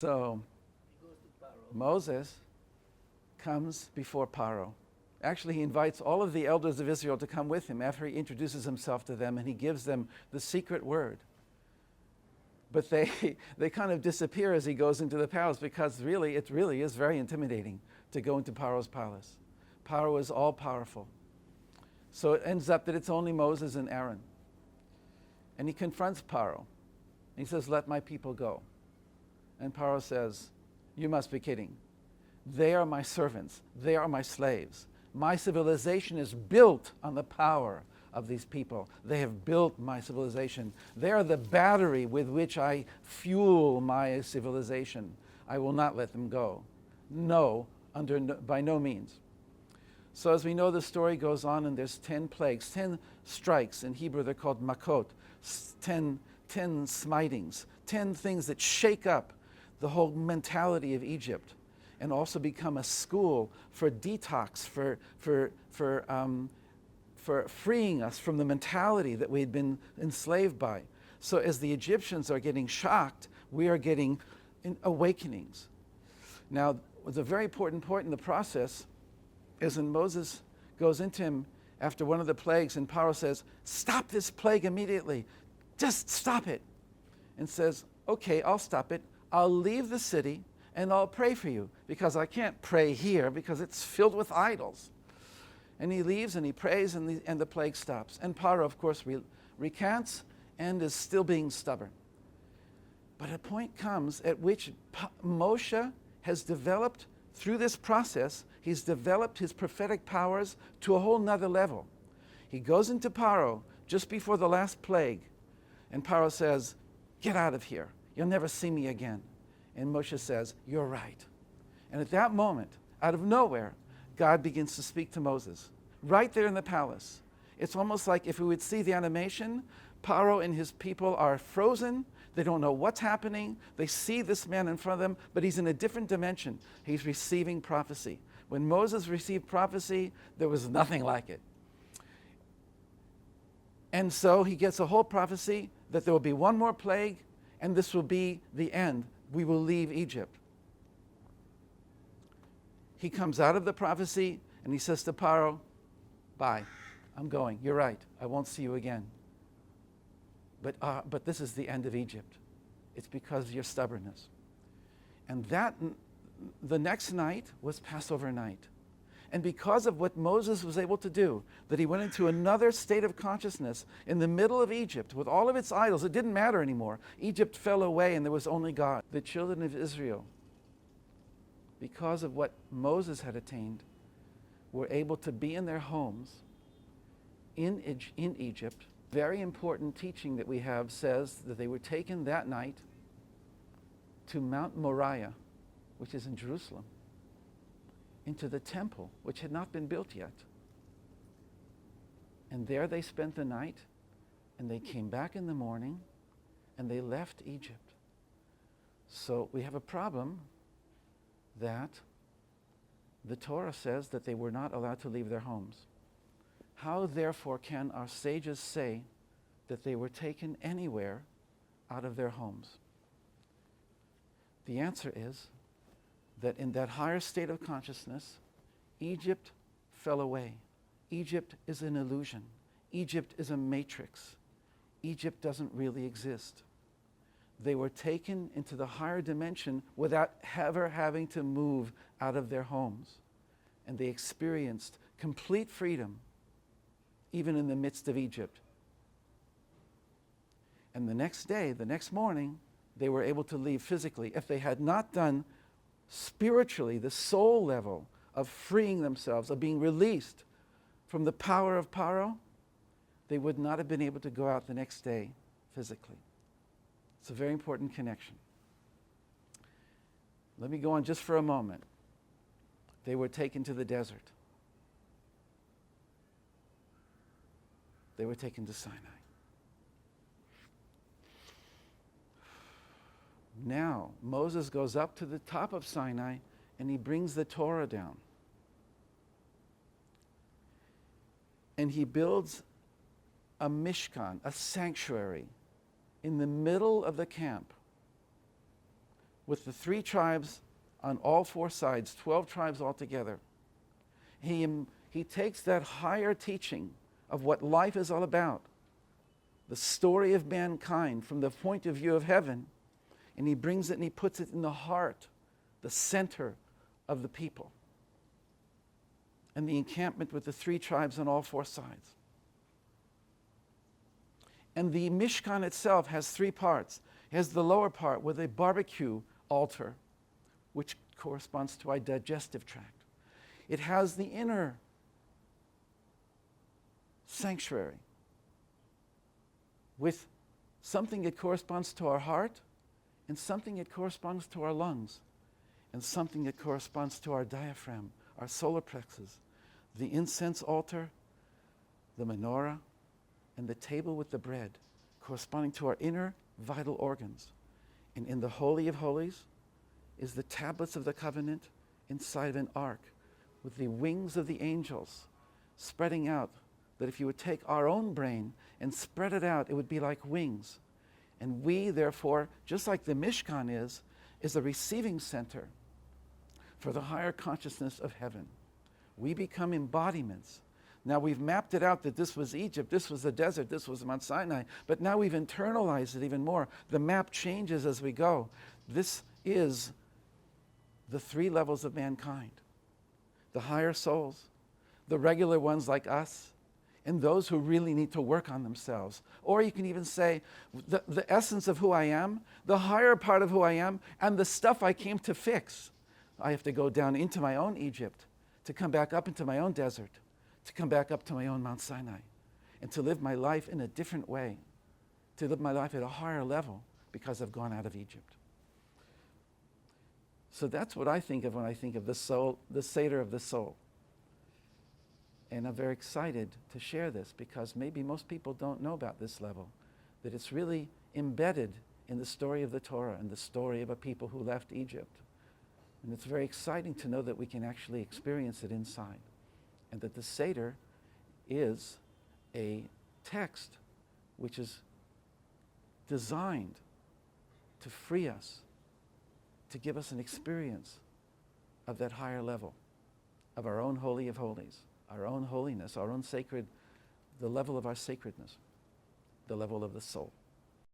So Moses comes before Paro. Actually, he invites all of the elders of Israel to come with him after he introduces himself to them and he gives them the secret word. But they kind of disappear as he goes into the palace because it really is very intimidating to go into Paro's palace. Paro is all powerful. So it ends up that it's only Moses and Aaron. And he confronts Paro. He says, "Let my people go." And Paro says, "You must be kidding. They are my servants. They are my slaves. My civilization is built on the power of these people. They have built my civilization. They are the battery with which I fuel my civilization. I will not let them go. No, by no means." So as we know, the story goes on, and there's 10 plagues, 10 strikes. In Hebrew, they're called makot, 10 smitings, 10 things that shake up the whole mentality of Egypt and also become a school for detox, for freeing us from the mentality that we had been enslaved by. So as the Egyptians are getting shocked, we are getting awakenings. Now, the very important point in the process is when Moses goes into him after one of the plagues, and Paro says, "Stop this plague immediately. Just stop it." And says, "Okay, I'll stop it. I'll leave the city and I'll pray for you, because I can't pray here because it's filled with idols." And he leaves and he prays, and the plague stops. And Paro, of course, recants and is still being stubborn. But a point comes at which Moshe has developed, through this process, he's developed his prophetic powers to a whole nother level. He goes into Paro just before the last plague, and Paro says, "Get out of here. You'll never see me again." And Moshe says, "You're right." And at that moment, out of nowhere, God begins to speak to Moses, right there in the palace. It's almost like if we would see the animation, Paro and his people are frozen. They don't know what's happening. They see this man in front of them, but he's in a different dimension. He's receiving prophecy. When Moses received prophecy, there was nothing like it. And so he gets a whole prophecy that there will be one more plague, and this will be the end. We will leave Egypt. He comes out of the prophecy, and he says to Paro, "Bye, I'm going. You're right. I won't see you again. But this is the end of Egypt. It's because of your stubbornness." And the next night was Passover night. And because of what Moses was able to do, that he went into another state of consciousness in the middle of Egypt with all of its idols, it didn't matter anymore. Egypt fell away and there was only God. The children of Israel, because of what Moses had attained, were able to be in their homes in Egypt. Very important teaching that we have says that they were taken that night to Mount Moriah, which is in Jerusalem, into the temple, which had not been built yet. And there they spent the night, and they came back in the morning, and they left Egypt. So we have a problem that the Torah says that they were not allowed to leave their homes. How, therefore, can our sages say that they were taken anywhere out of their homes? The answer is that in that higher state of consciousness, Egypt fell away. Egypt is an illusion. Egypt is a matrix. Egypt doesn't really exist. They were taken into the higher dimension without ever having to move out of their homes. And they experienced complete freedom, even in the midst of Egypt. And the next day, the next morning, they were able to leave physically. If they had not done spiritually the soul level of freeing themselves, of being released from the power of Paro, they would not have been able to go out the next day physically. It's a very important connection. Let me go on just for a moment. They were taken to the desert. They were taken to Sinai. Now, Moses goes up to the top of Sinai and he brings the Torah down. And he builds a mishkan, a sanctuary, in the middle of the camp with the 3 tribes on all 4 sides, 12 tribes altogether. He takes that higher teaching of what life is all about, the story of mankind from the point of view of heaven, and he brings it and he puts it in the heart, the center of the people. And the encampment with the 3 tribes on all 4 sides. And the Mishkan itself has 3 parts. It has the lower part with a barbecue altar, which corresponds to our digestive tract. It has the inner sanctuary with something that corresponds to our heart, and something that corresponds to our lungs, and something that corresponds to our diaphragm, our solar plexus, the incense altar, the menorah, and the table with the bread, corresponding to our inner vital organs. And in the Holy of Holies is the tablets of the covenant inside of an ark with the wings of the angels spreading out, that if you would take our own brain and spread it out, it would be like wings. And we, therefore, just like the Mishkan is a receiving center for the higher consciousness of heaven. We become embodiments. Now we've mapped it out that this was Egypt, this was the desert, this was Mount Sinai, but now we've internalized it even more. The map changes as we go. This is the 3 levels of mankind. The higher souls, the regular ones like us, and those who really need to work on themselves. Or you can even say the essence of who I am, the higher part of who I am, and the stuff I came to fix. I have to go down into my own Egypt, to come back up into my own desert, to come back up to my own Mount Sinai, and to live my life in a different way, to live my life at a higher level because I've gone out of Egypt. So that's what I think of when I think of the soul, the Seder of the soul. And I'm very excited to share this because maybe most people don't know about this level, that it's really embedded in the story of the Torah and the story of a people who left Egypt. And it's very exciting to know that we can actually experience it inside, and that the Seder is a text which is designed to free us, to give us an experience of that higher level, of our own Holy of Holies, our own holiness, our own sacred, the level of our sacredness, the level of the soul.